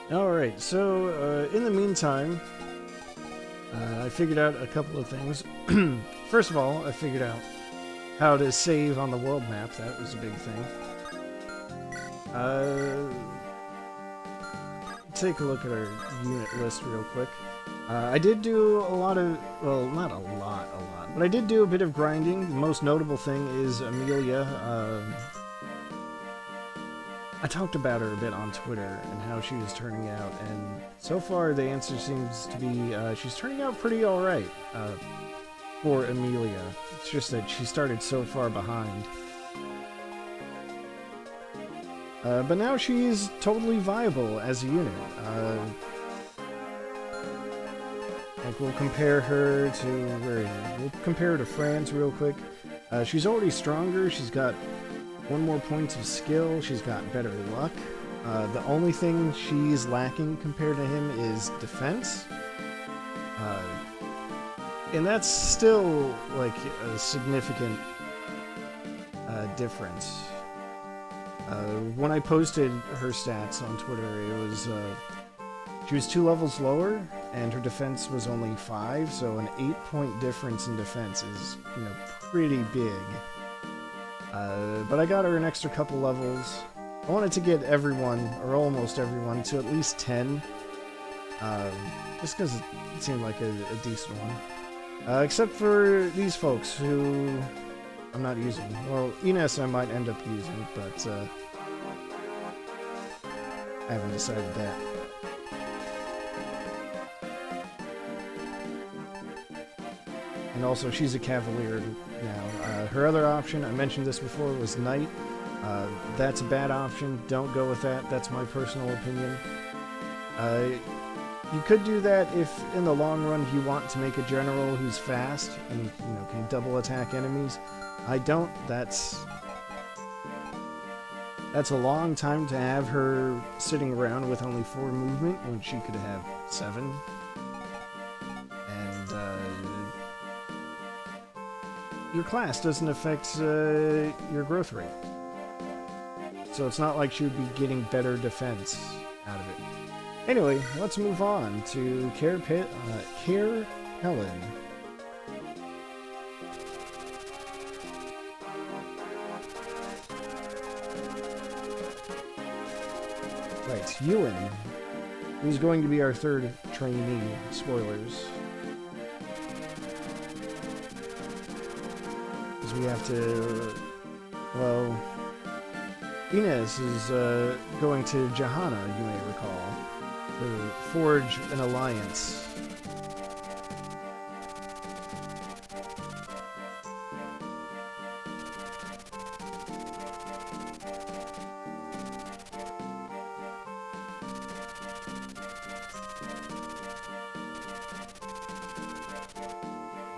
Alright, so in the meantime, I figured out a couple of things. First of all, I figured out how to save on the world map. That was a big thing. Take a look at our unit list real quick. I did do a lot of, well, not a lot, but I did do a bit of grinding. The most notable thing is Amelia. I talked about her a bit on Twitter and how she was turning out, and so far the answer seems to be she's turning out pretty alright for Amelia. It's just that she started so far behind. But now she's totally viable as a unit. Like, we'll compare her to, where is it? We'll compare her to Franz real quick. She's already stronger, she's got 1 more points of skill, she's got better luck. The only thing she's lacking compared to him is defense. And that's still, like, a significant difference. When I posted her stats on Twitter, it was, she was 2 levels lower, and her defense was only 5, so an 8-point difference in defense is, you know, pretty big. But I got her an extra couple levels. I wanted to get everyone, or almost everyone, to at least 10. Just because it seemed like a decent one. Except for these folks, who I'm not using. Well, Ines I might end up using, but I haven't decided that. And also, she's a Cavalier now. Her other option, I mentioned this before, was Knight. That's a bad option. Don't go with that. That's my personal opinion. You could do that if, in the long run, you want to make a general who's fast and, you know, can double attack enemies. I don't. That's a long time to have her sitting around with only 4 movement when she could have 7. Your class doesn't affect your growth rate. So it's not like she would be getting better defense out of it. Anyway, let's move on to Care Helen. Right, Ewan, who's going to be our 3rd trainee. Spoilers. We have to, well, Ines is going to Johanna, you may recall, to forge an alliance.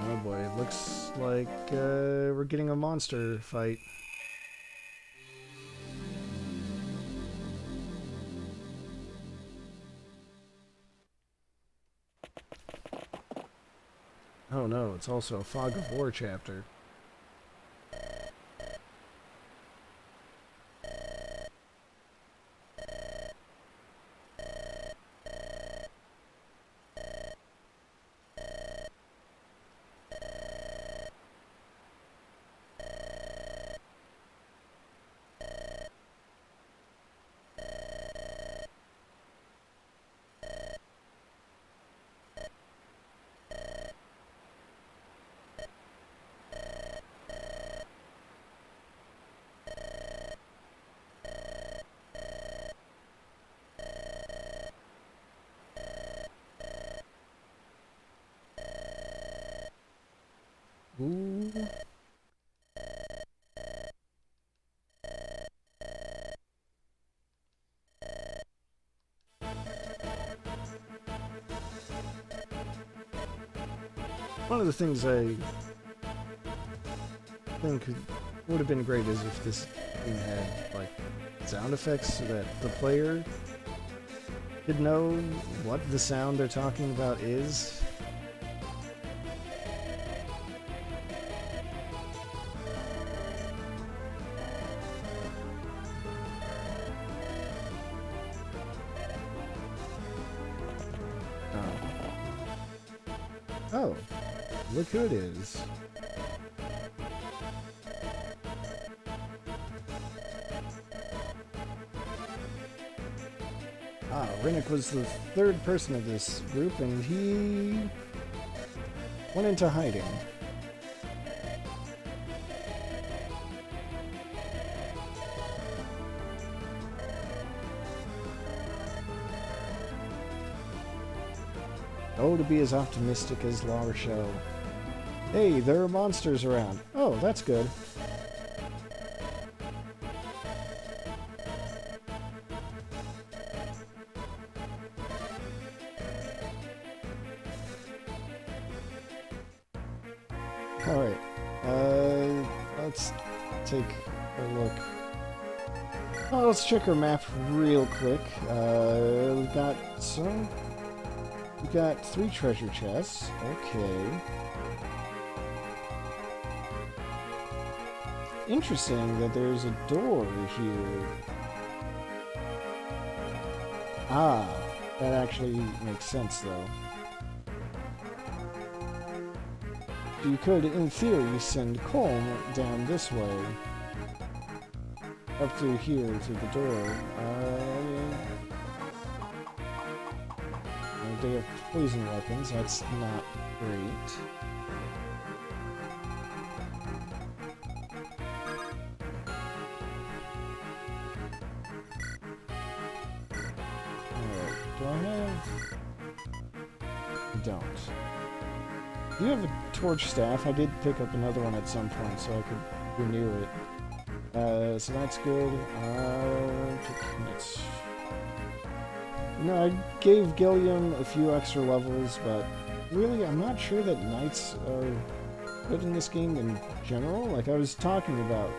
Oh boy, it looks like we're getting a monster fight. Oh no, it's also a Fog of War chapter. Ooh. One of the things I think would have been great is if this game had, like, sound effects so that the player could know what the sound they're talking about is. Oh, look who it is. Ah, Rinnick was the third person of this group, and he went into hiding. Oh, to be as optimistic as La Rochelle. Hey, there are monsters around. Oh, that's good. Alright, let's take a look. Oh, let's check our map real quick. We've got 3 treasure chests. Okay. Interesting that there's a door here. Ah, that actually makes sense, though. You could, in theory, send Colm down this way. Up through here, through the door. They have poison weapons, that's not great. Alright, do I have... I don't. Do you have a torch staff? I did pick up another one at some point, so I could renew it. So that's good. I gave Gilliam a few extra levels, but really, I'm not sure that knights are good in this game in general. Like, I was talking about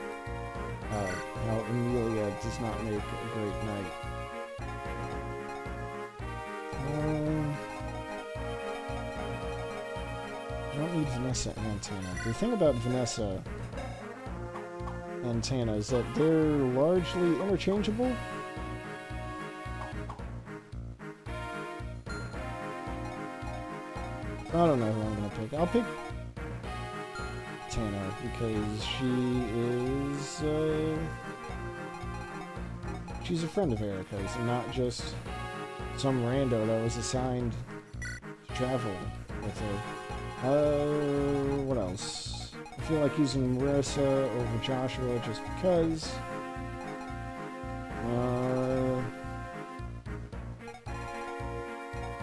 how Emilia does not make a great knight. I don't need Vanessa and Tana. The thing about Vanessa and Tana is that they're largely interchangeable. I don't know who I'm gonna pick. I'll pick Tana because she's a friend of Eirika's and not just some rando that was assigned to travel with her. What else? I feel like using Marissa over Joshua just because.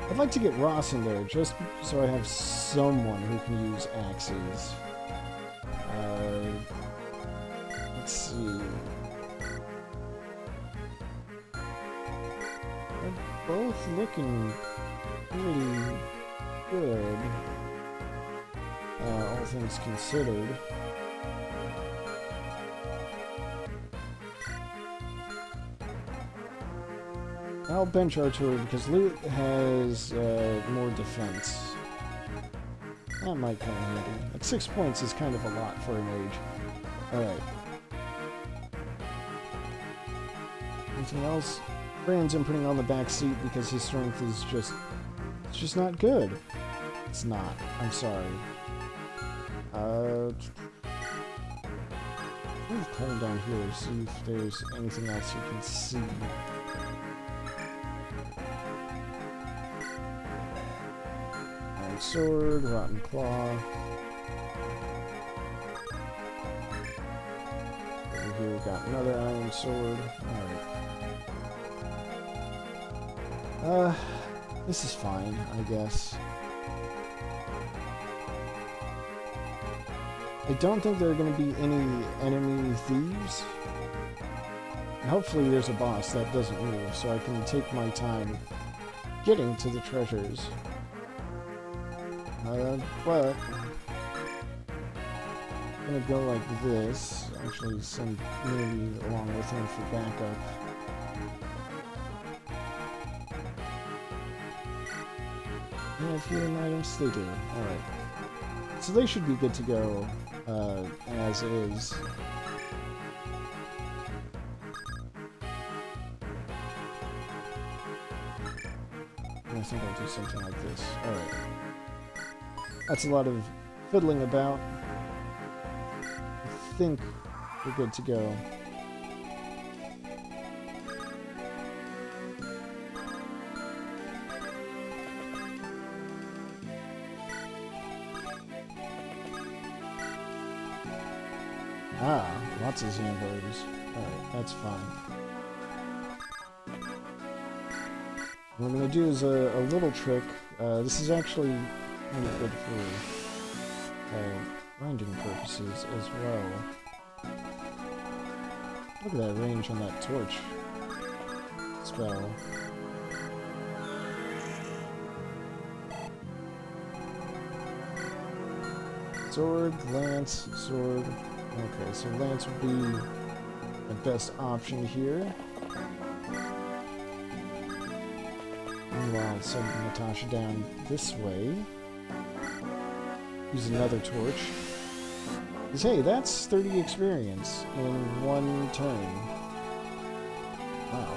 I'd like to get Ross in there, just so I have someone who can use axes. Let's see. They're both looking pretty good, all things considered. I'll bench Artur because Loot has more defense. That might come in handy. Like 6 points is kind of a lot for a mage. Alright. Anything else? Brand's I'm putting on the back seat because his strength is just... it's just not good. It's not. I'm sorry. Move Colm down here, see if there's anything else you can see. Sword, rotten claw. Over here we got another iron sword. Alright. This is fine, I guess. I don't think there are going to be any enemy thieves. And hopefully there's a boss that doesn't move, so I can take my time getting to the treasures. But I'm gonna go like this. Actually, send Millie along with him for backup. They have healing items? They do. Alright. So they should be good to go as is. I think I'll do something like this. Alright. That's a lot of fiddling about. I think we're good to go. Ah, lots of Zambo's. Alright, that's fine. What I'm going to do is a little trick. This is actually kind of good for grinding purposes as well. Look at that range on that torch spell. Sword, lance, sword. Okay, so lance would be the best option here. Meanwhile, I'll send Natasha down this way. Use another torch. Because, hey, that's 30 experience in one turn. Wow.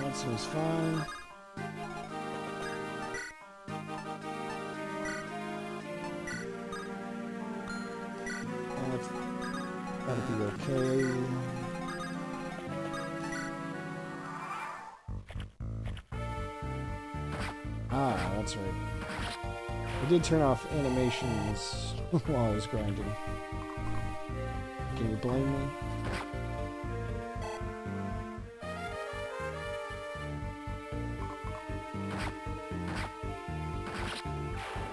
That seems fine. That'll be okay. Ah, that's right. I did turn off animations while I was grinding. Can you blame me?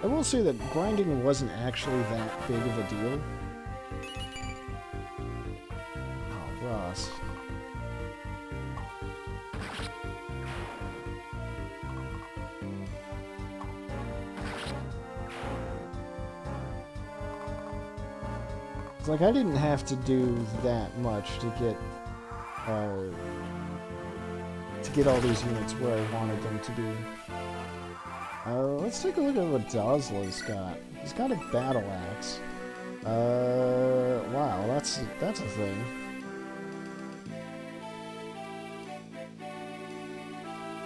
I will say that grinding wasn't actually that big of a deal. Oh, Ross. It's like I didn't have to do that much to get all these units where I wanted them to be. Let's take a look at what Dozla's got. He's got a battle axe. Wow, that's a thing.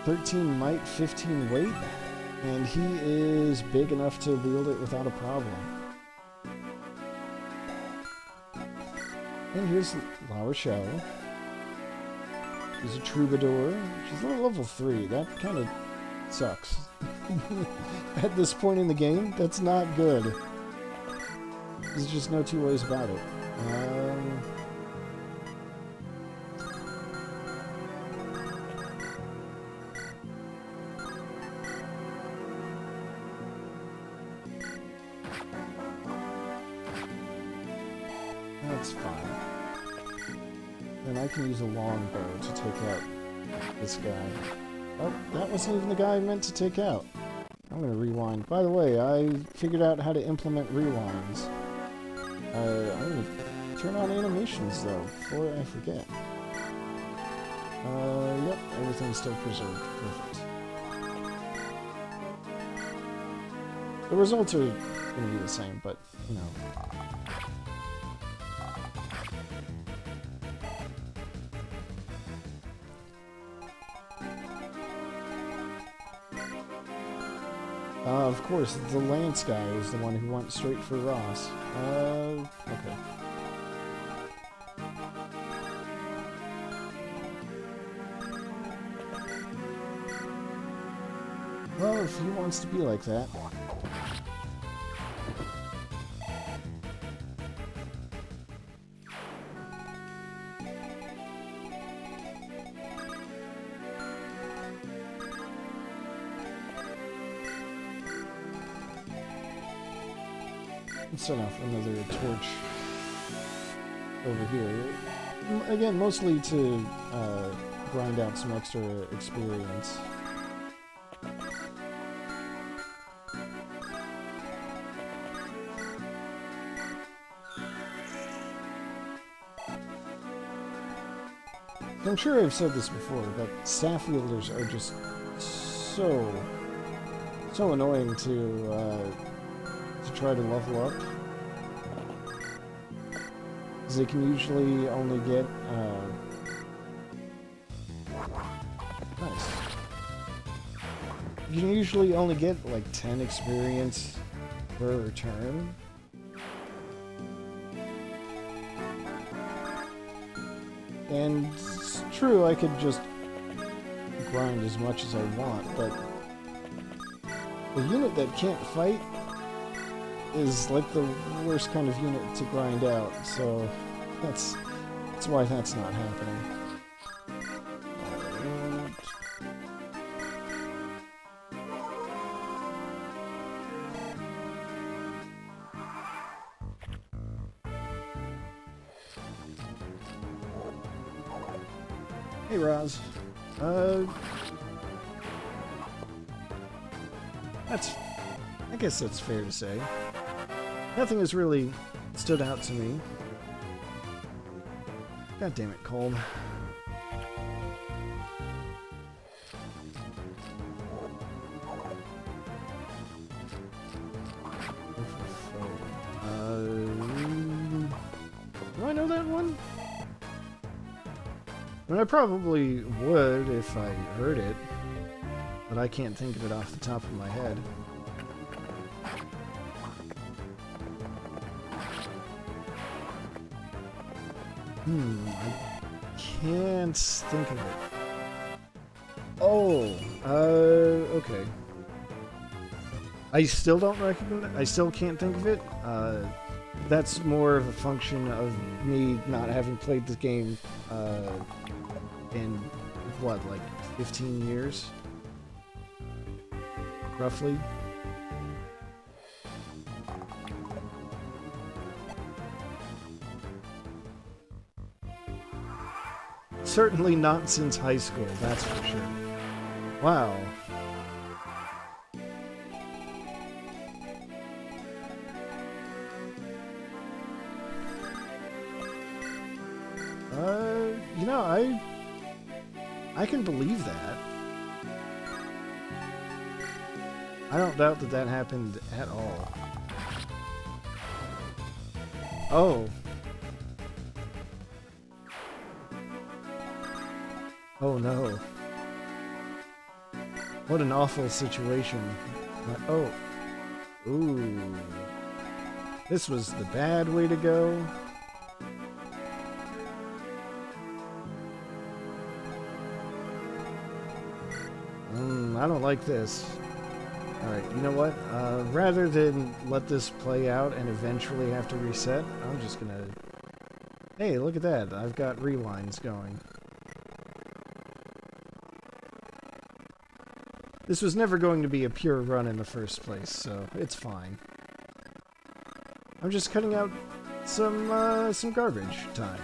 "13 might, 15 weight, and he is big enough to wield it without a problem." And here's La Rochelle. She's a troubadour. She's only level 3. That kind of sucks. At this point in the game, that's not good. There's just no two ways about it. That's fine. Then I can use a longbow to take out this guy. Oh, that wasn't even the guy I meant to take out. I'm gonna rewind. By the way, I figured out how to implement rewinds. I'm gonna turn on animations, though, before I forget. Yep, everything's still preserved. Perfect. The results are gonna be the same, but, you know. Of course, the Lance guy is the one who went straight for Ross. Okay. Well, if he wants to be like that. Let's set off another torch over here. Again, mostly to grind out some extra experience. I'm sure I've said this before, but staff wielders are just so annoying to try to level up. Because they can usually only get, nice. You can usually only get like 10 experience per turn. And it's true, I could just grind as much as I want, but the unit that can't fight is like the worst kind of unit to grind out, so that's why that's not happening. Hey, Roz. I guess that's fair to say. Nothing has really stood out to me. God damn it, cold. Do I know that one? I mean, I probably would if I heard it, but I can't think of it off the top of my head. I can't think of it. Oh, okay. I still don't recognize. I still can't think of it. That's more of a function of me not having played this game in what, like 15 years, roughly. Certainly not since high school, that's for sure. Wow. You know, I can believe that. I don't doubt that that happened at all. Oh. Oh no. What an awful situation. Oh. Ooh. This was the bad way to go. I don't like this. Alright, you know what? Rather than let this play out and eventually have to reset, I'm just gonna... Hey, look at that. I've got rewinds going. This was never going to be a pure run in the first place, so it's fine. I'm just cutting out some garbage time.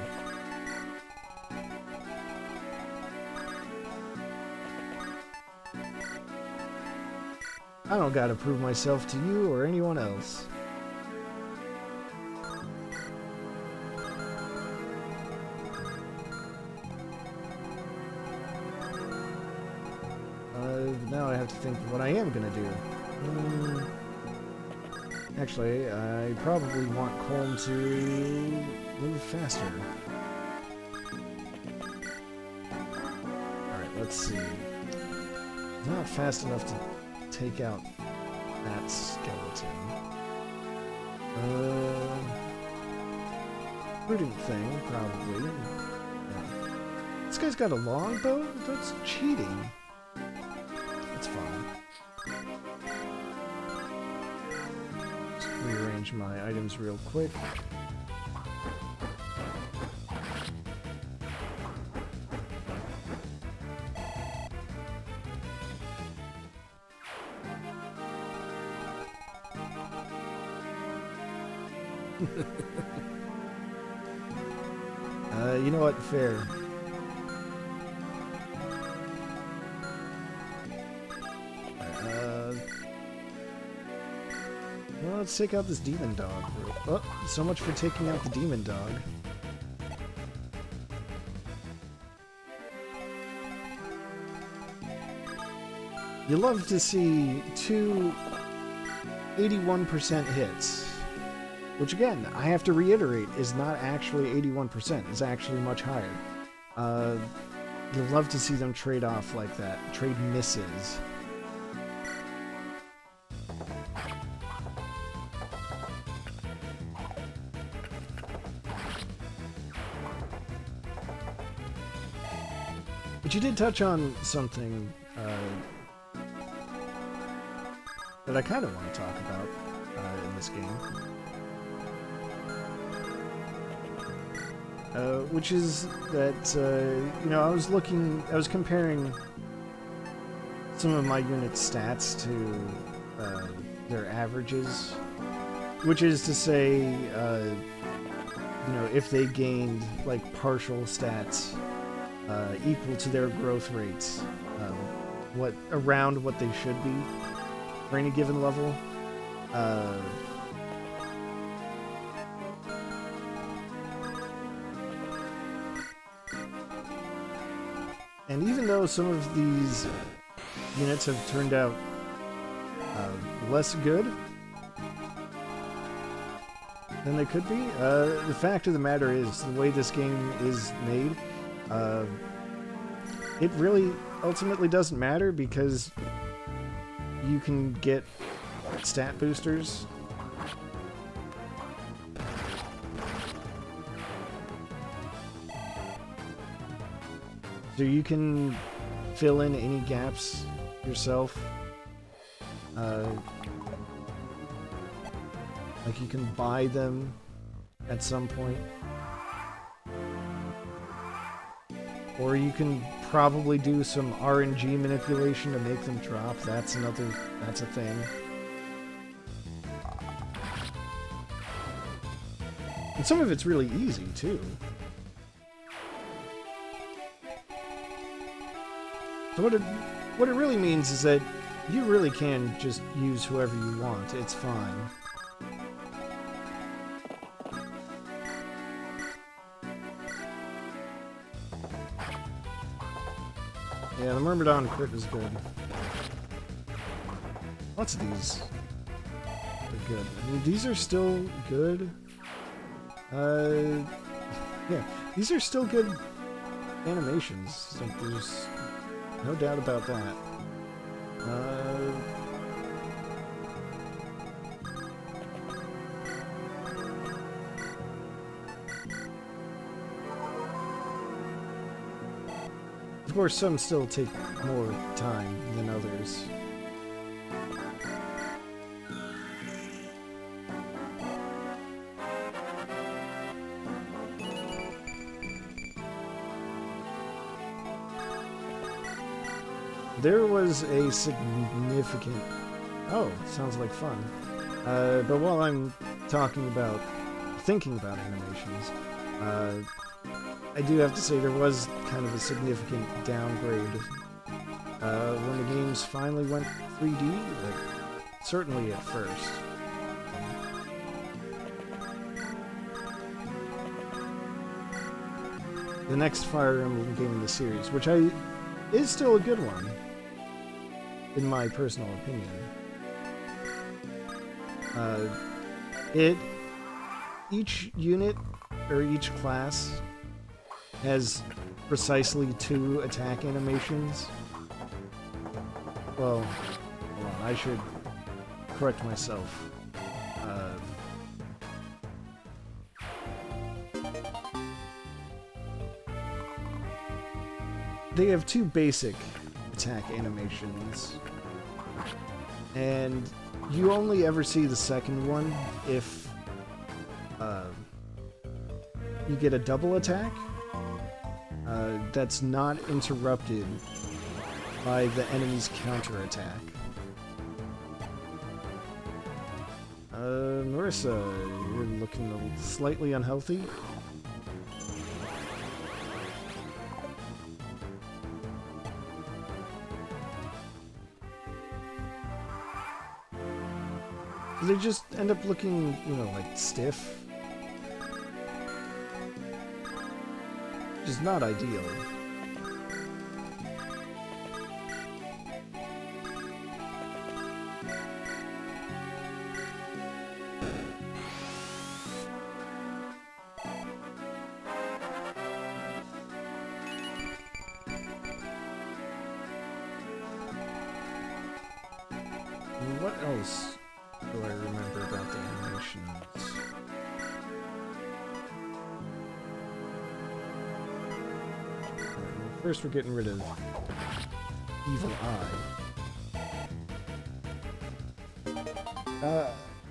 I don't gotta prove myself to you or anyone else. Now I have to think what I am gonna do. Actually, I probably want Colm to move faster. Alright, let's see. Not fast enough to take out that skeleton. Prudent thing, probably. Yeah. This guy's got a longbow? That's cheating. That's fine. Just rearrange my items real quick. You know what? Fair. Well, let's take out this demon dog. Oh, so much for taking out the demon dog. You love to see two 81% hits. Which again, I have to reiterate, is not actually 81%. It's actually much higher. You'll love to see them trade off like that. Trade misses. But you did touch on something that I kind of want to talk about in this game. Which is that, you know, I was comparing some of my unit stats to their averages, which is to say, you know, if they gained, like, partial stats equal to their growth rates, around what they should be for any given level. And even though some of these units have turned out less good than they could be, the fact of the matter is, the way this game is made, it really ultimately doesn't matter because you can get stat boosters. So you can fill in any gaps yourself. Like you can buy them at some point. Or you can probably do some RNG manipulation to make them drop. That's a thing. And some of it's really easy, too. So what it really means is that you really can just use whoever you want. It's fine. Yeah, the Myrmidon crit is good. Lots of these are good. I mean, these are still good. Yeah, these are still good animations. Like, there's no doubt about that. Of course, some still take more time than others. There was a significant... Oh, sounds like fun. But while I'm thinking about animations, I do have to say there was kind of a significant downgrade when the games finally went 3D, but certainly at first. The next Fire Emblem game in the series, which is still a good one, in my personal opinion. Each unit, or each class, has precisely 2 attack animations. Well, hold on, I should correct myself. They have 2 basic attack animations, and you only ever see the second one if you get a double attack that's not interrupted by the enemy's counterattack. Marissa, you're looking slightly unhealthy. They just end up looking, you know, like stiff. Which is not ideal. What else do I remember about the animations? Alright, well, first we're getting rid of Evil Eye.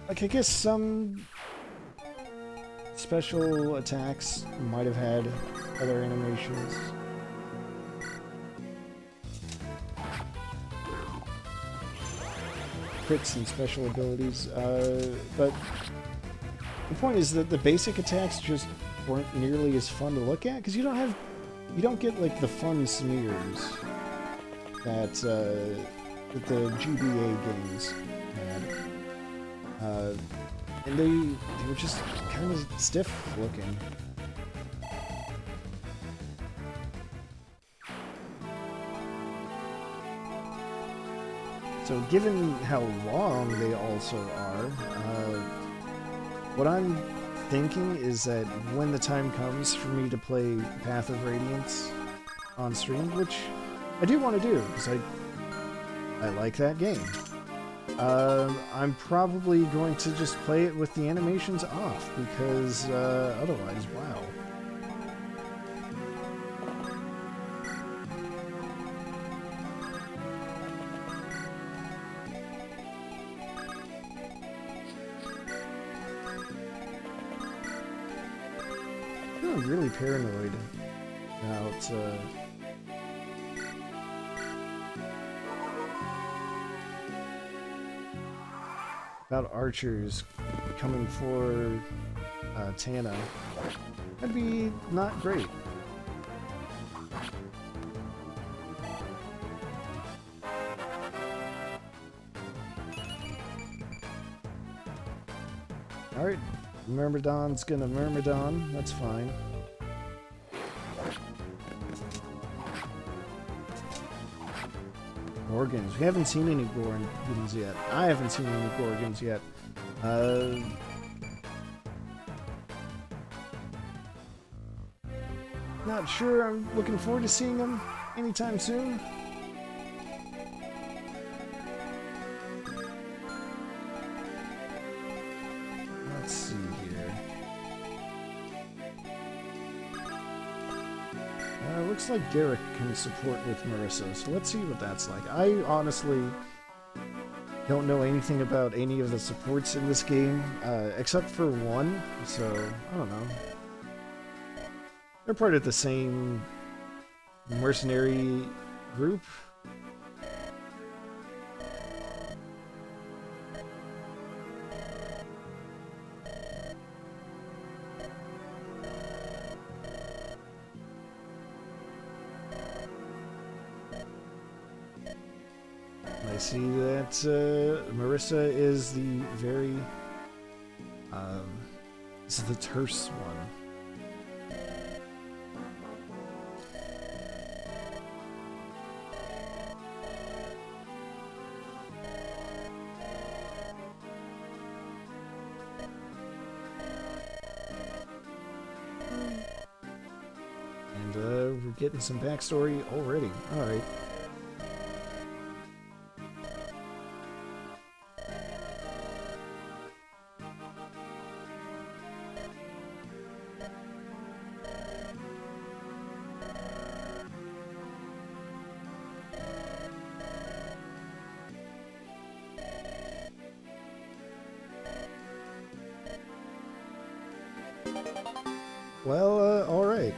Like, I guess some special attacks might have had other animations. Crits and special abilities, but the point is that the basic attacks just weren't nearly as fun to look at, because you don't get like the fun smears that that the GBA games had, and they were just kind of stiff looking. So given how long they also are, what I'm thinking is that when the time comes for me to play Path of Radiance on stream, which I do want to do, because I like that game, I'm probably going to just play it with the animations off, because otherwise, wow. I'm really paranoid about archers coming for Tana. That'd be not great. Alright, Myrmidon's gonna Myrmidon, that's fine. Gorgons. We haven't seen any Gorgons yet. I haven't seen any Gorgons yet. Not sure I'm looking forward to seeing them anytime soon. Let's see here. Looks like Garrick can support with Marissa, so let's see what that's like. I honestly don't know anything about any of the supports in this game, except for one, so I don't know. They're part of the same mercenary group. I see that Marissa is the very, this is the terse one. And we're getting some backstory already. Alright. Well, alright.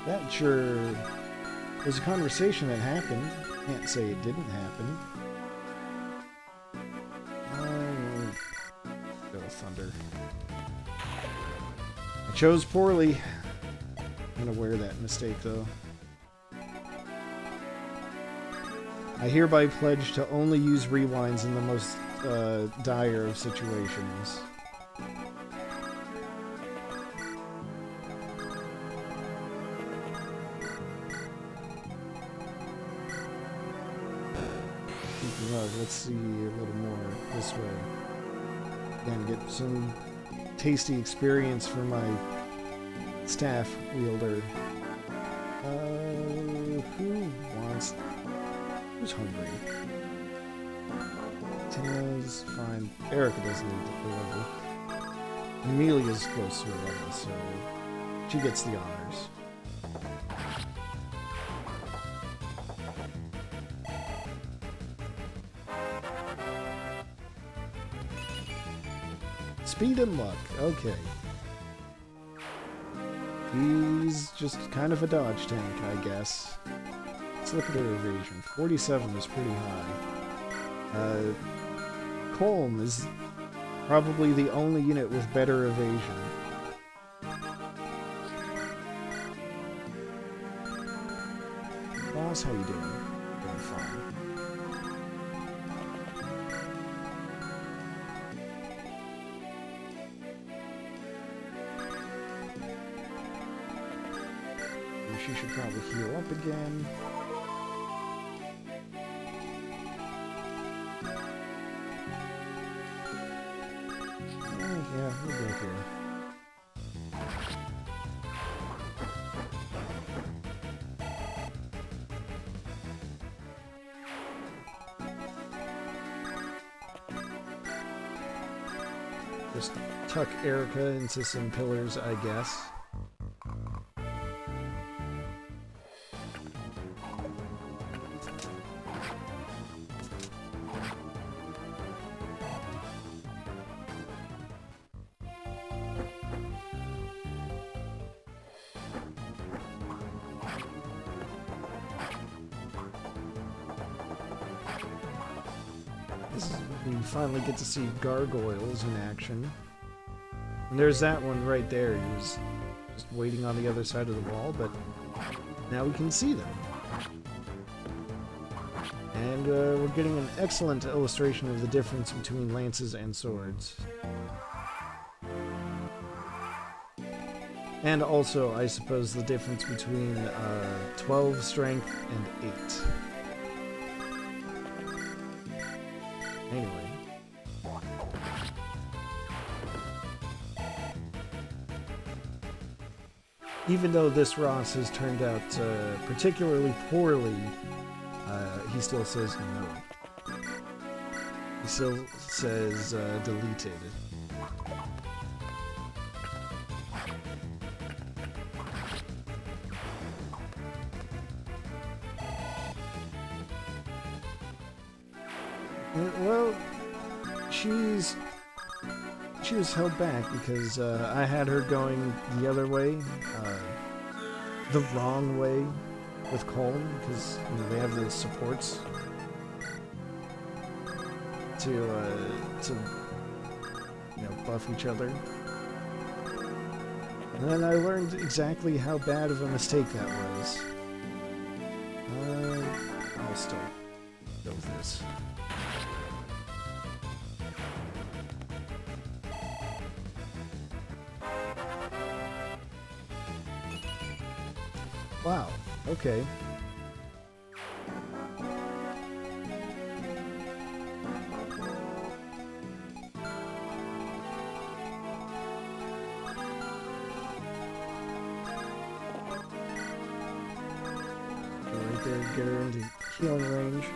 That sure was a conversation that happened. Can't say it didn't happen. Go Thunder. I chose poorly. I'm gonna wear that mistake, though. I hereby pledge to only use rewinds in the most dire of situations. Let's see a little more this way. Again, get some tasty experience for my staff wielder. Who Who's hungry? Tina's fine. Eirika doesn't need the level. Amelia's close to a level, so she gets the honors. Speed and luck. Okay. He's just kind of a dodge tank, I guess. Let's look at her evasion. 47 is pretty high. Colm is probably the only unit with better evasion. Boss, how you doing? Doing fine. She should probably heal up again. Yeah, we'll go here. Just tuck Eirika into some pillars, I guess. We finally get to see gargoyles in action. And there's that one right there. He was just waiting on the other side of the wall, but now we can see them. And we're getting an excellent illustration of the difference between lances and swords. And also, I suppose, the difference between 12 strength and 8. Anyway. Even though this Ross has turned out particularly poorly, he still says no. He still says deleted. Well, she was held back because I had her going the other way, the wrong way with Colm, because you know, they have the supports to you know, buff each other. And then I learned exactly how bad of a mistake that was. I'll still go with this. Wow, okay. Go right there, get her into healing range.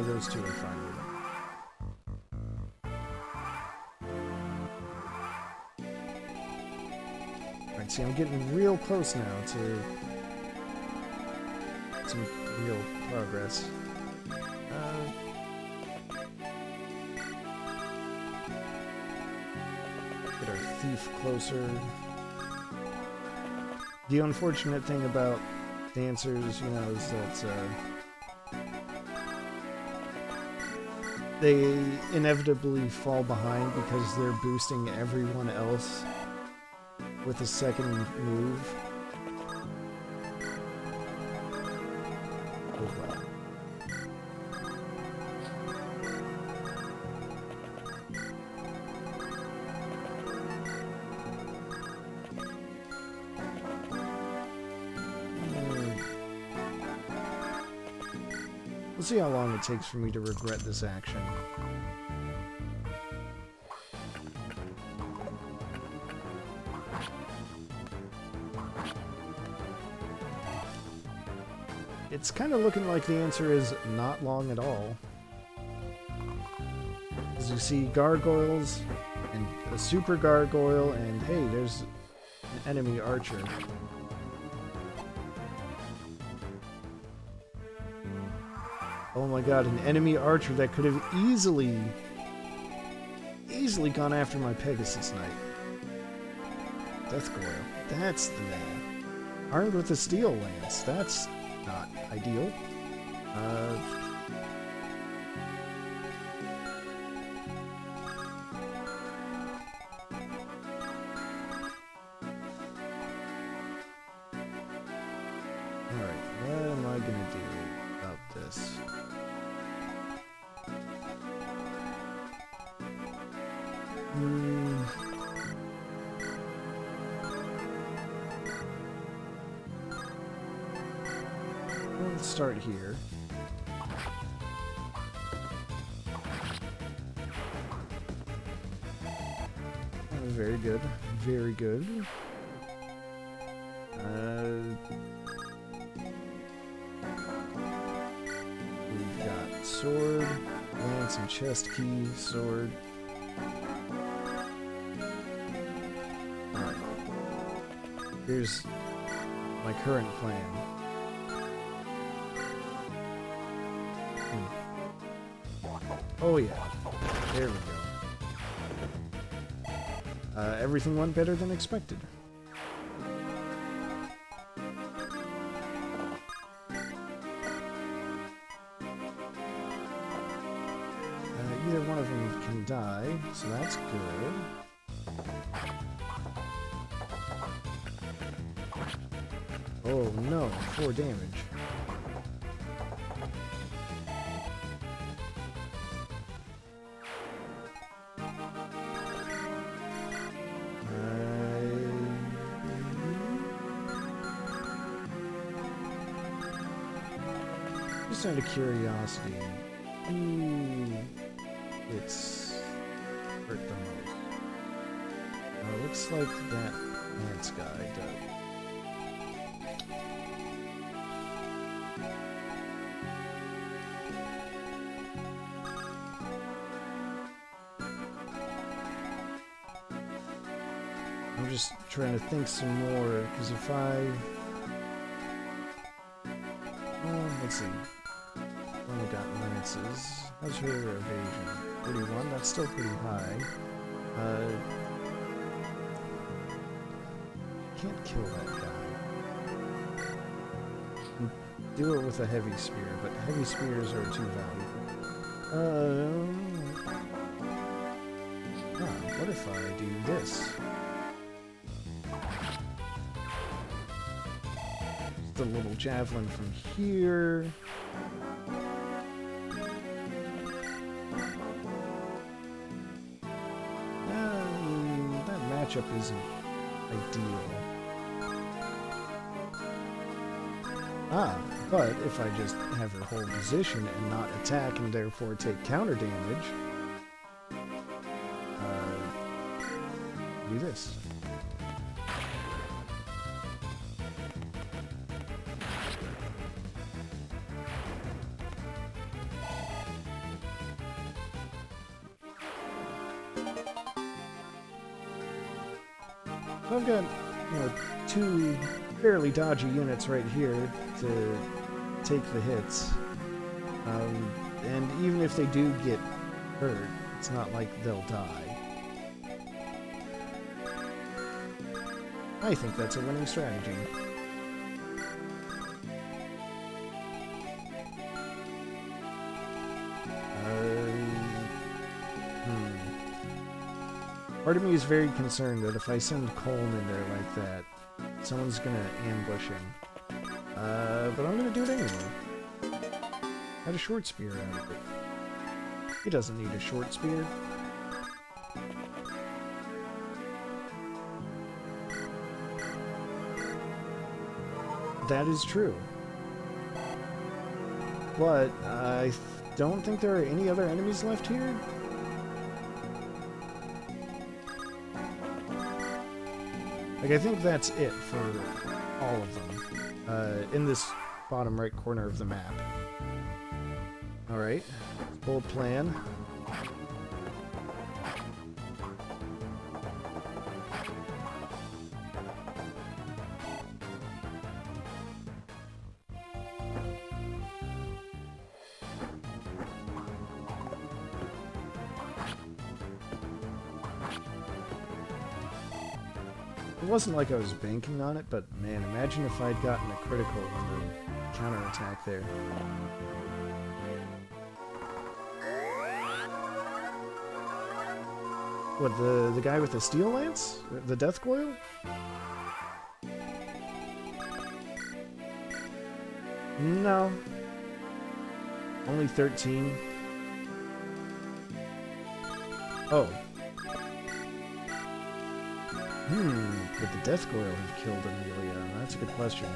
Those two are fine with it. Alright, see, I'm getting real close now to some real progress. Get our thief closer. The unfortunate thing about dancers, you know, is that they inevitably fall behind because they're boosting everyone else with a second move. Oh well. We'll see how long it takes for me to regret this action. It's kind of looking like the answer is not long at all. As you see gargoyles, and a super gargoyle, and hey, there's an enemy archer. Oh my god, an enemy archer that could have easily gone after my Pegasus Knight. Deathgoyle, that's the man. Armed with a steel lance, that's not ideal. Alright, what am I gonna do about this? Let's start here. Oh, very good. Very good. We've got sword, lance and chest key, sword. Alright. Here's my current plan. Oh yeah, there we go. Everything went better than expected. Either one of them can die, so that's good. Oh no, 4 damage. Just out of curiosity, who it's hurt the most? Looks like that lance guy does. I'm just trying to think some more, because if let's see. Only got lances. How's her evasion? 41? That's still pretty high. Can't kill that guy. Do it with a heavy spear, but heavy spears are too valuable. What if I do this? The little javelin from here. That matchup isn't ideal. But if I just have her hold position and not attack and therefore take counter damage, do this. So I've got, two fairly dodgy units right here to take the hits. And even if they do get hurt, it's not like they'll die. I think that's a winning strategy. Part of me is very concerned that if I send Colm in there like that, someone's gonna ambush him. But I'm gonna do it anyway. Had a short spear out of it. He doesn't need a short spear. That is true. but I don't think there are any other enemies left here. Like, I think that's it for all of them, in this bottom right corner of the map. Alright, bold plan. It wasn't like I was banking on it, but man, imagine if I'd gotten a critical on the counterattack there. What, the guy with the steel lance? The death coil? No. Only 13. Oh. Would the death coil have killed Amelia? That's a good question.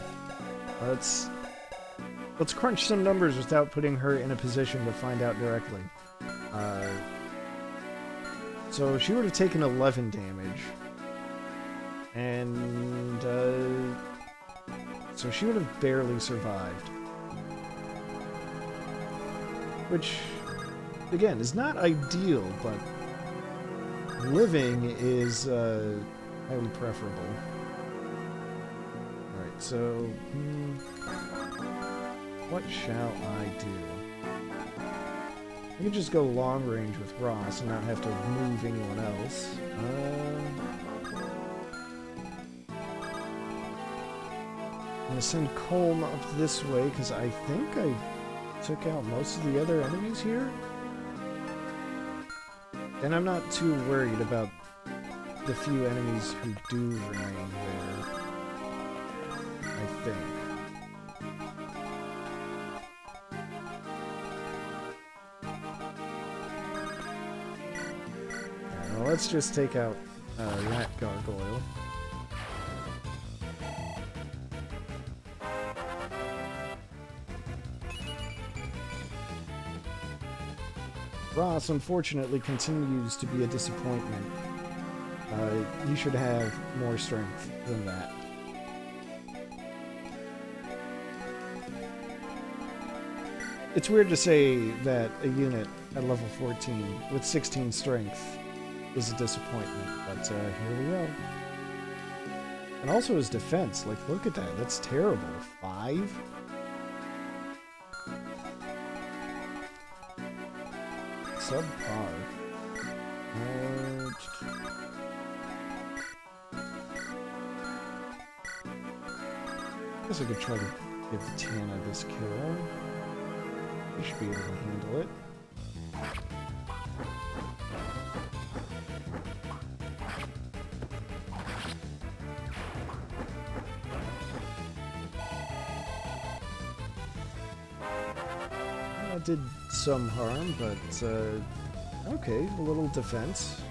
Let's crunch some numbers without putting her in a position to find out directly. So she would have taken 11 damage. And, so she would have barely survived. Which, again, is not ideal, but living is, highly preferable. Alright, so, what shall I do? I could just go long range with Ross and not have to move anyone else. I'm gonna send Colm up this way, because I think I took out most of the other enemies here. And I'm not too worried about the few enemies who do remain there, I think. Right, well, let's just take out that gargoyle. Ross, unfortunately, continues to be a disappointment. You should have more strength than that. It's weird to say that a unit at level 14 with 16 strength is a disappointment, but here we go. And also his defense, like, look at that, that's terrible. 5? Subpar. I guess I could try to give Tana this kill. We should be able to handle it. That did some harm, but okay, a little defense.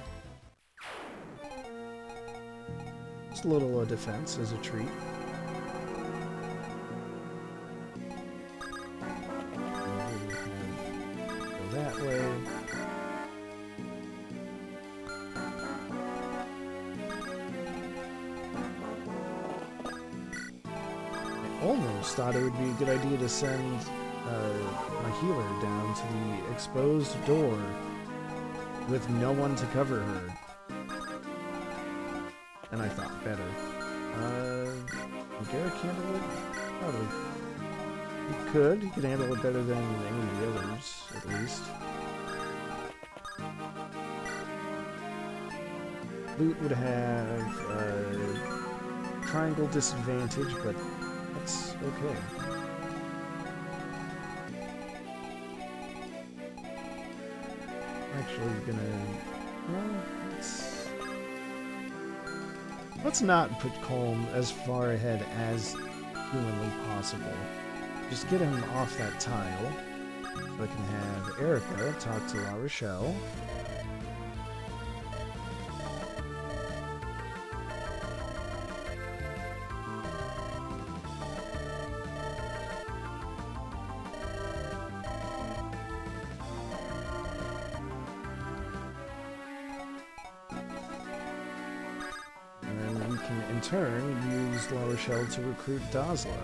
Just a little defense as a treat. That way. I almost thought it would be a good idea to send my healer down to the exposed door with no one to cover her. And I thought better. Can Garrick handle it? Probably. He could. He could handle it better than any of the others, at least. Loot would have triangle disadvantage, but that's okay. Actually gonna... well, let's not put Colm as far ahead as humanly possible. Just get him off that tile, so I can have Eirika talk to La Rochelle. turn, use La Rochelle to recruit Dazla.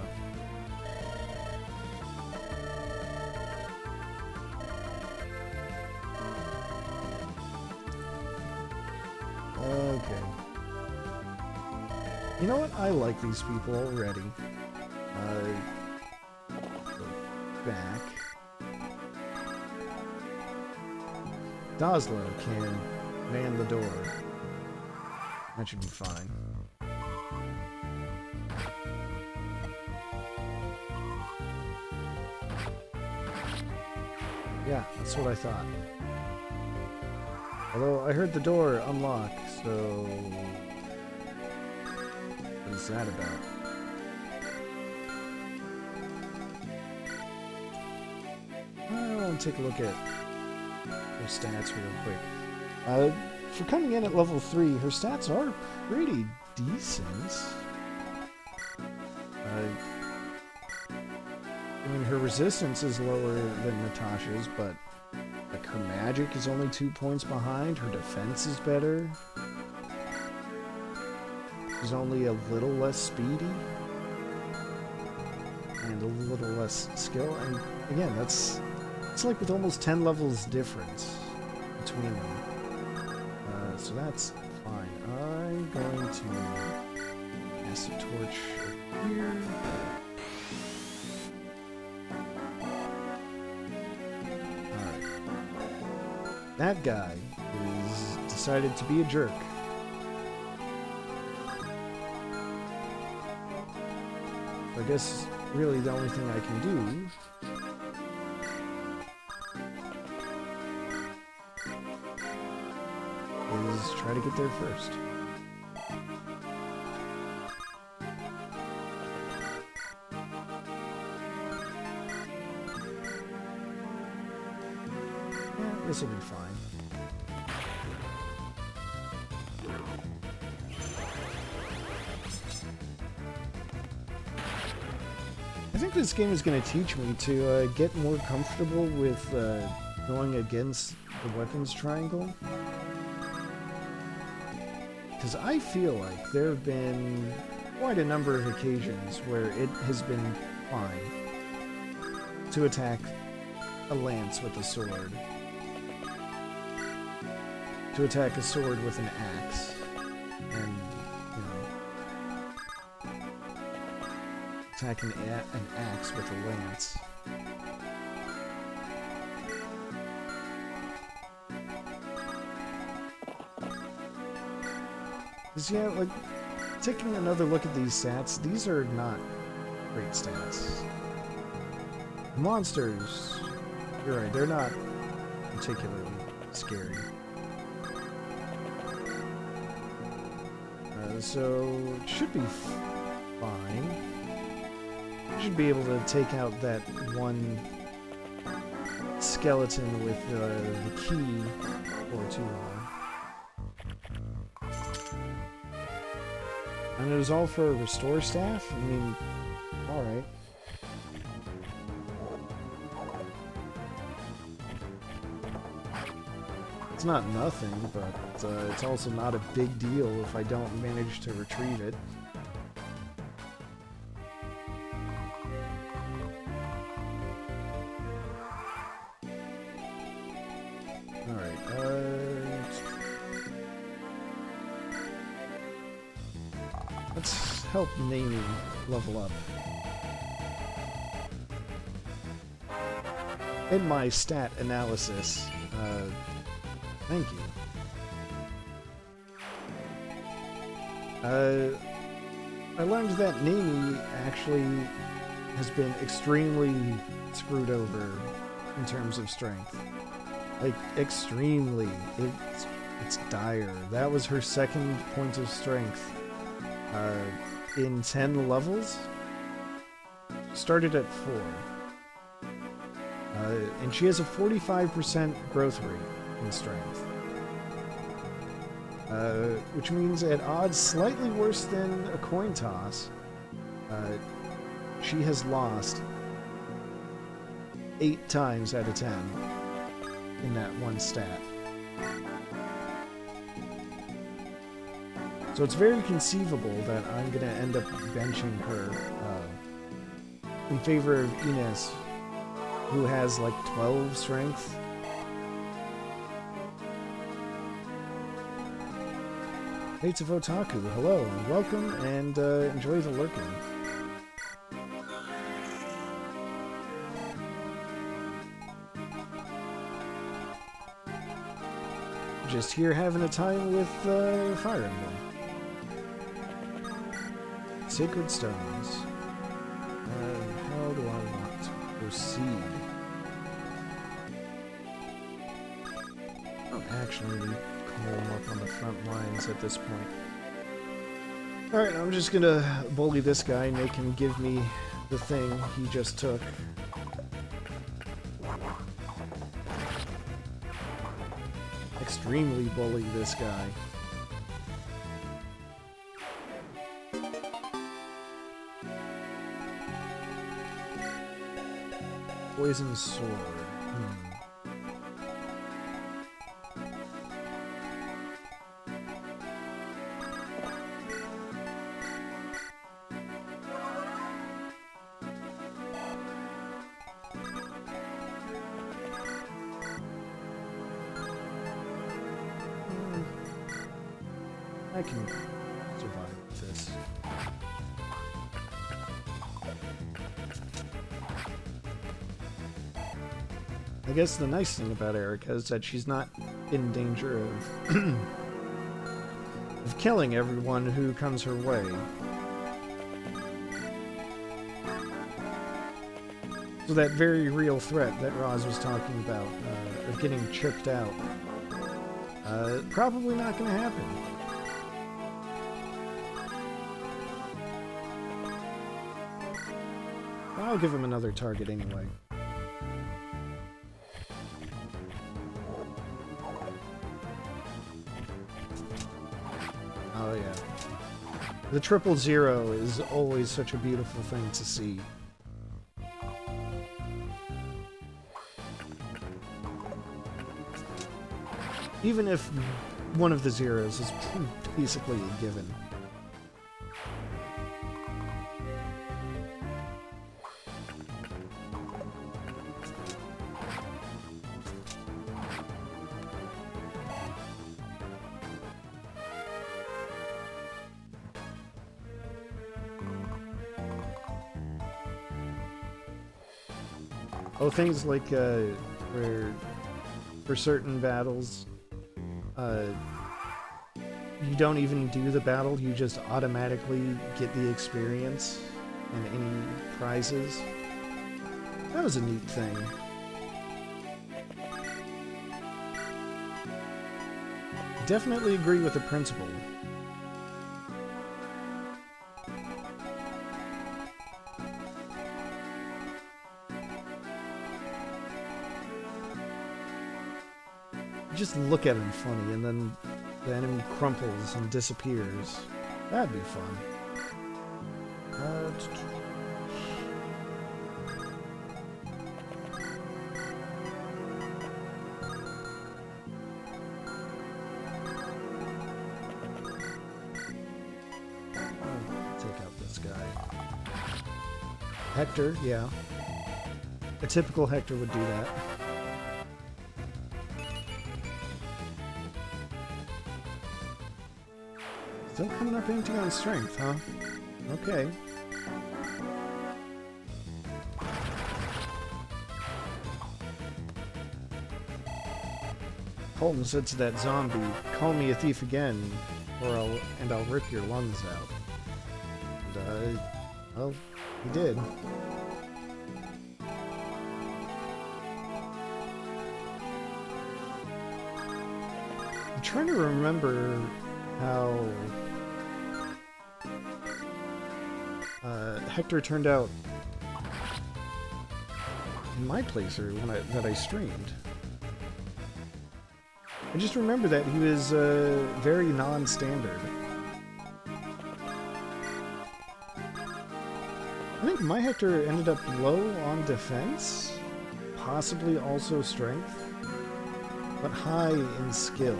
Okay. You know what? I like these people already. Go back. Dazla can man the door. That should be fine. Yeah, that's what I thought. Although I heard the door unlock, so... What is that about? I want to take a look at her stats real quick. For coming in at level 3, her stats are pretty decent. I mean, her resistance is lower than Natasha's, but like her magic is only 2 points behind. Her defense is better. She's only a little less speedy. And a little less skill. And again, it's like with almost 10 levels difference between them. So that's fine. I'm going to cast a torch here. Alright. That guy is decided to be a jerk. I guess really the only thing I can do is try to get there first. Yeah, this will be fine. I think this game is going to teach me to get more comfortable with going against the weapons triangle. Because I feel like there have been quite a number of occasions where it has been fine to attack a lance with a sword, to attack a sword with an axe, and, you know, attack an axe with a lance. Because, yeah, like, taking another look at these stats, these are not great stats. Monsters, you're right, they're not particularly scary. So, it should be fine. You should be able to take out that one skeleton with the key for too long. And it was all for a restore staff? I mean, alright. It's not nothing, but it's also not a big deal if I don't manage to retrieve it. Let's help Namie level up. In my stat analysis, thank you. I learned that Namie actually has been extremely screwed over in terms of strength. Like, extremely. It's dire. That was her second point of strength. In 10 levels, started at 4. And she has a 45% growth rate in strength. Which means at odds slightly worse than a coin toss, she has lost 8 times out of 10 in that one stat. So it's very conceivable that I'm gonna end up benching her in favor of Ines, who has like 12 strength. Fates of Otaku, hello, and welcome, and enjoy the lurking. Just here having a time with Fire Emblem. Sacred Stones. How do I want to proceed? I don't actually call him up on the front lines at this point. Alright, I'm just gonna bully this guy, make him give me the thing he just took. Extremely bully this guy. Poison sword. I can survive with this. I guess the nice thing about Eirika is that she's not in danger of of killing everyone who comes her way. So that very real threat that Roz was talking about, of getting chipped out, probably not going to happen. I'll give him another target anyway. Oh yeah. The 000 is always such a beautiful thing to see. Even if one of the zeros is basically a given. Oh, things like, for certain battles, you don't even do the battle, you just automatically get the experience and any prizes. That was a neat thing. Definitely agree with the principle. Just look at him funny, and then the enemy crumples and disappears. That'd be fun. Take out this guy. Hector, yeah. A typical Hector would do that. Still coming up empty on strength, huh? Okay. Colton said to that zombie, "Call me a thief again, or I'll rip your lungs out." And, well, he did. I'm trying to remember how Hector turned out in my playthrough that I streamed. I just remember that he was very non-standard. I think my Hector ended up low on defense, possibly also strength, but high in skill.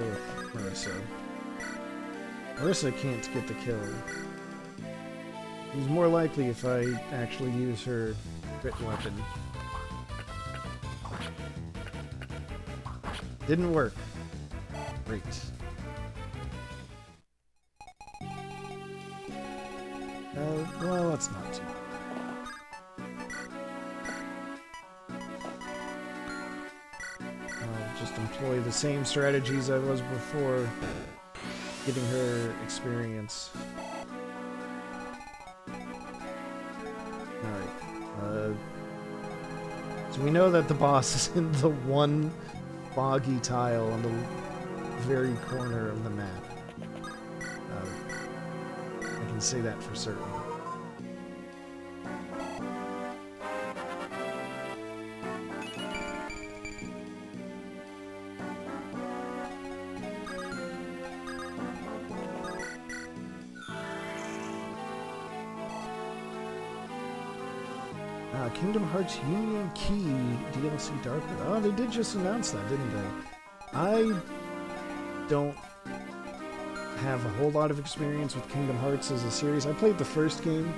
with Marissa. Marissa can't get the kill. It's more likely if I actually use her crit weapon. Didn't work. Great. Well, that's not too I'll just employ the same strategies I was before, getting her experience. Alright. So we know that the boss is in the one foggy tile on the very corner of the map. I can say that for certain. Kingdom Hearts Union Key DLC Dark Road. Oh, they did just announce that, didn't they? I don't have a whole lot of experience with Kingdom Hearts as a series. I played the first game.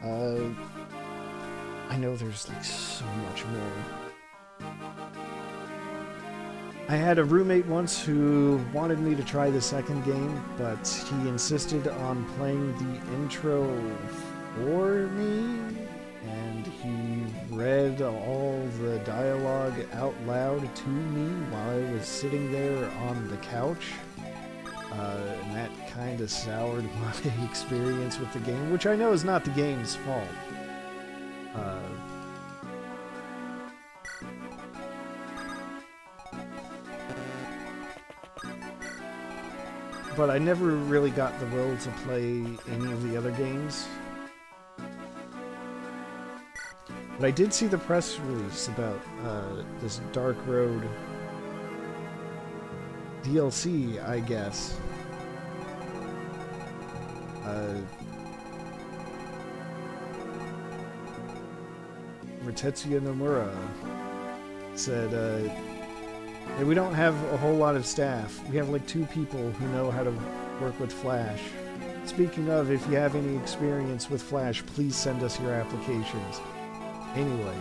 I know there's like so much more. I had a roommate once who wanted me to try the second game, but he insisted on playing the intro for me. And he read all the dialogue out loud to me while I was sitting there on the couch. And that kind of soured my experience with the game, which I know is not the game's fault. But I never really got the will to play any of the other games. But I did see the press release about this Dark Road DLC, I guess. Tetsuya Nomura said, hey, we don't have a whole lot of staff. We have like 2 people who know how to work with Flash. Speaking of, if you have any experience with Flash, please send us your applications. Anyway,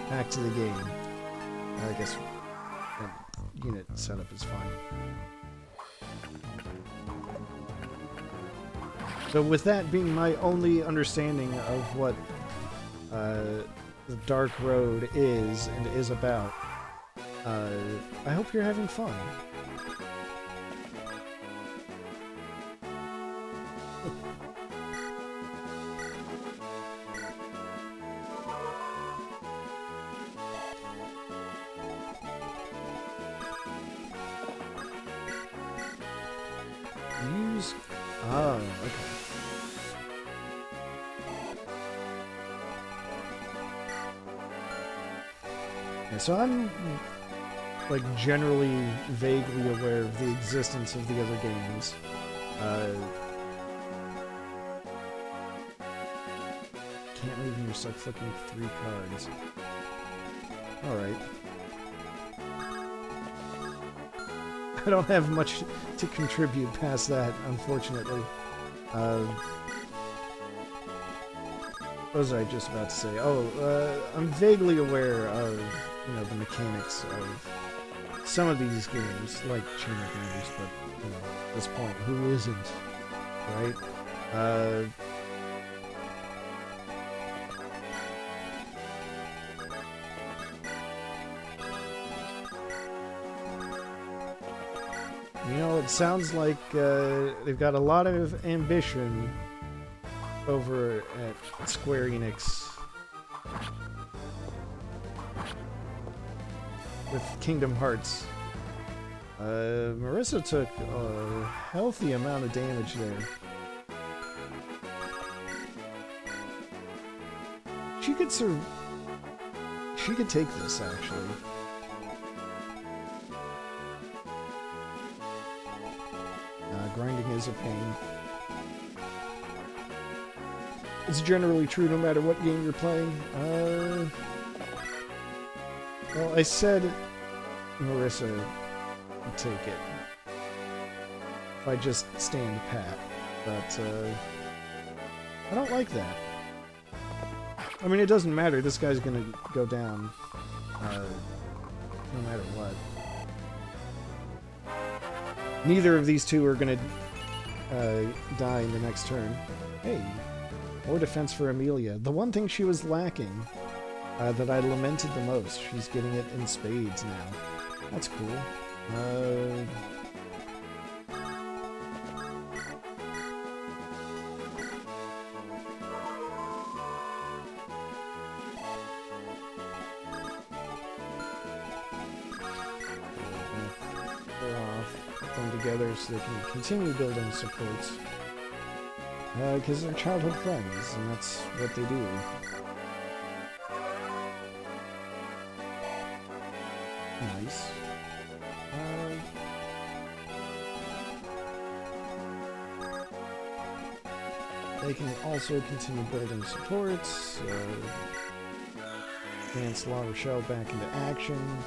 back to the game. I guess unit setup is fine. So with that being my only understanding of what the Dark Road is and is about, I hope you're having fun. Oh, okay. Yeah, so I'm, like, generally vaguely aware of the existence of the other games. Can't leave when you're stuck flicking 3 cards. Alright. I don't have much to contribute past that, unfortunately. What was I just about to say? Oh, I'm vaguely aware of, you know, the mechanics of some of these games, like Chain of Commanders, but, you know, at this point, who isn't, right? You know, it sounds like they've got a lot of ambition over at Square Enix with Kingdom Hearts. Marissa took a healthy amount of damage there. She could take this, actually. Grinding is a pain. It's generally true no matter what game you're playing. Well, I said Marissa take it. If I just stand pat. But, I don't like that. I mean, it doesn't matter. This guy's gonna go down, no matter what. Neither of these two are gonna, die in the next turn. Hey, more defense for Amelia. The one thing she was lacking, that I lamented the most. She's getting it in spades now. That's cool. Put them together so they can continue building supports. Because they're childhood friends, and that's what they do. Nice. They can also continue building supports. Advance La Rochelle back into action.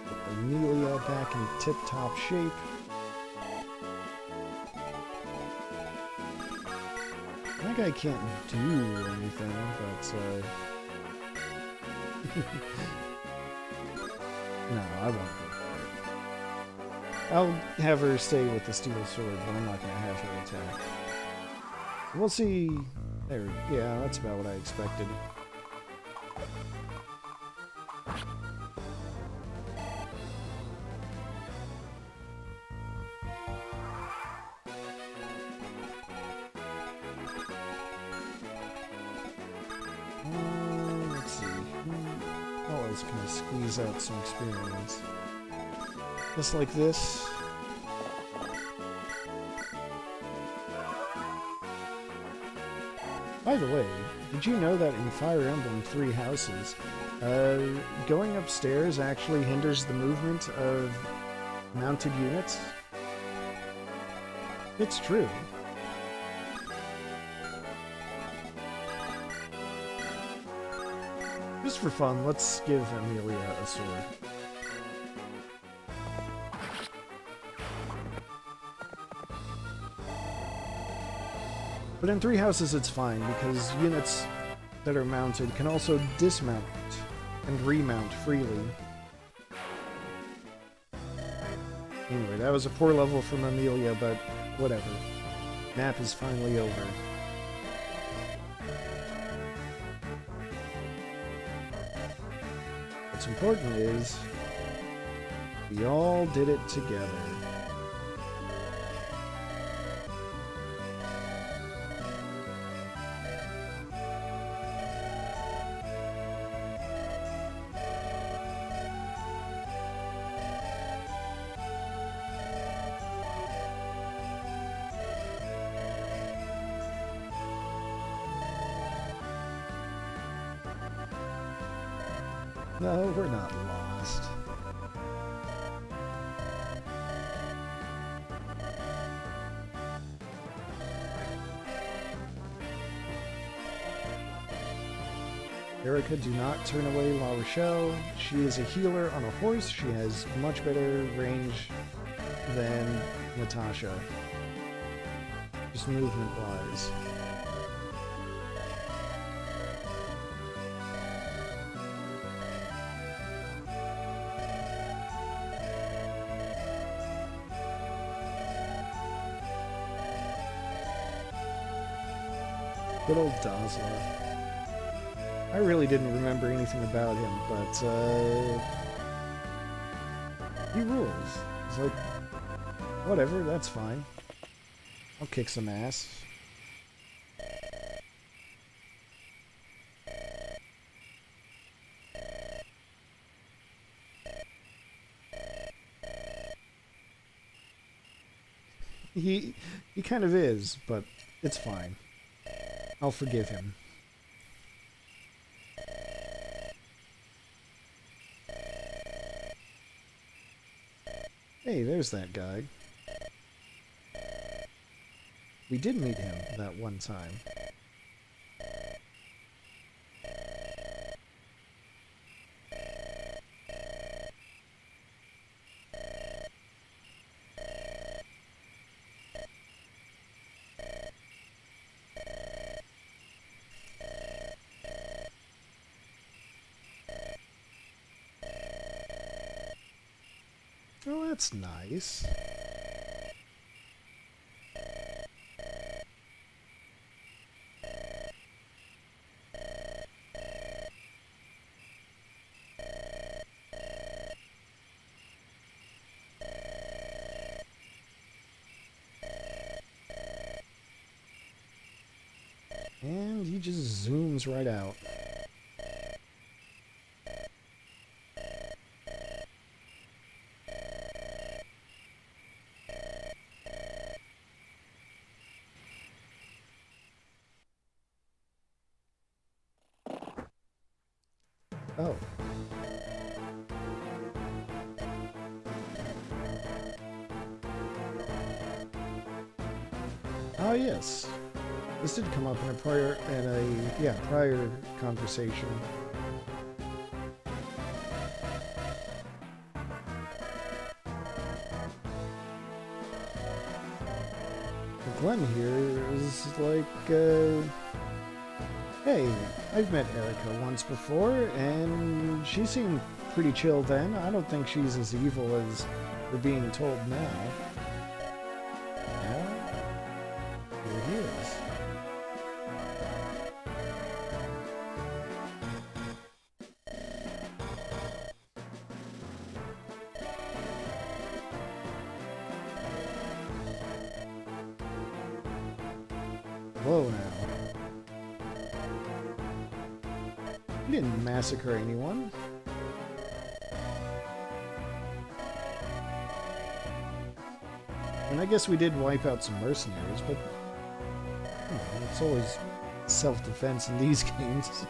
Put Amelia back in tip-top shape. That guy can't do anything, but, no, I won't go for it. I'll have her stay with the steel sword, but I'm not going to have her attack. We'll see. There, yeah, that's about what I expected. Let's see. How else can I squeeze out some experience? Just like this. By the way, did you know that in Fire Emblem 3 Houses, going upstairs actually hinders the movement of mounted units? It's true. Just for fun, let's give Amelia a sword. But in 3 Houses it's fine, because units that are mounted can also dismount and remount freely. Anyway, that was a poor level from Amelia, but whatever. Map is finally over. What's important is, we all did it together. No, we're not lost. Eirika, do not turn away La Rochelle. She is a healer on a horse. She has much better range than Natasha. Just movement-wise. Good old Dazzler. I really didn't remember anything about him, but, he rules. It's like, whatever, that's fine. I'll kick some ass. He kind of is, but it's fine. I'll forgive him. Hey, there's that guy. We did meet him that one time. Oh, that's nice. And he just zooms right out. Oh. Oh, yes. This did come up in a prior conversation. Glenn here is like, hey, I've met Eirika once before, and she seemed pretty chill then. I don't think she's as evil as we're being told now. Yeah? Here he is. Whoa now. We didn't massacre anyone. And I guess we did wipe out some mercenaries, but you know, it's always self-defense in these games.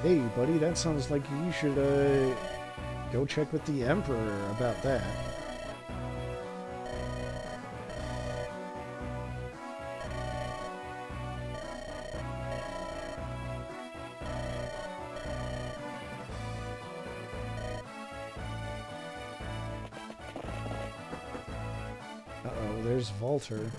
Hey, buddy, that sounds like you should, go check with the Emperor about that. Uh-oh, there's Walter.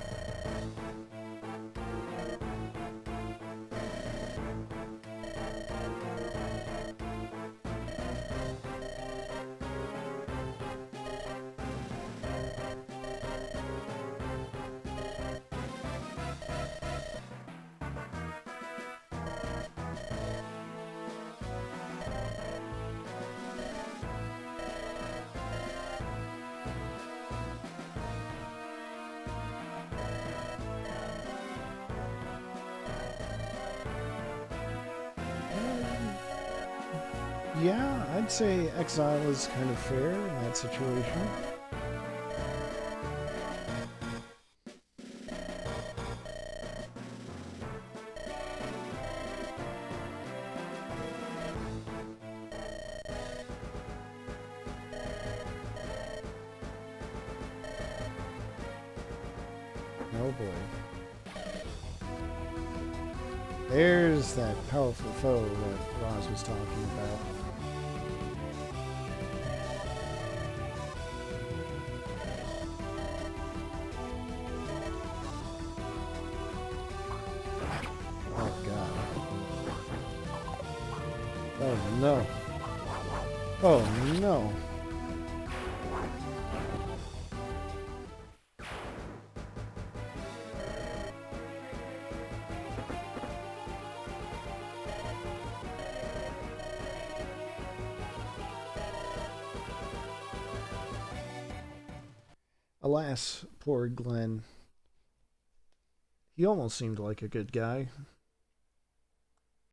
Yeah, I'd say exile is kind of fair in that situation. Oh boy. There's that powerful foe that Roz was talking about. Oh god. Oh no. Oh no. Alas, poor Glenn. He almost seemed like a good guy.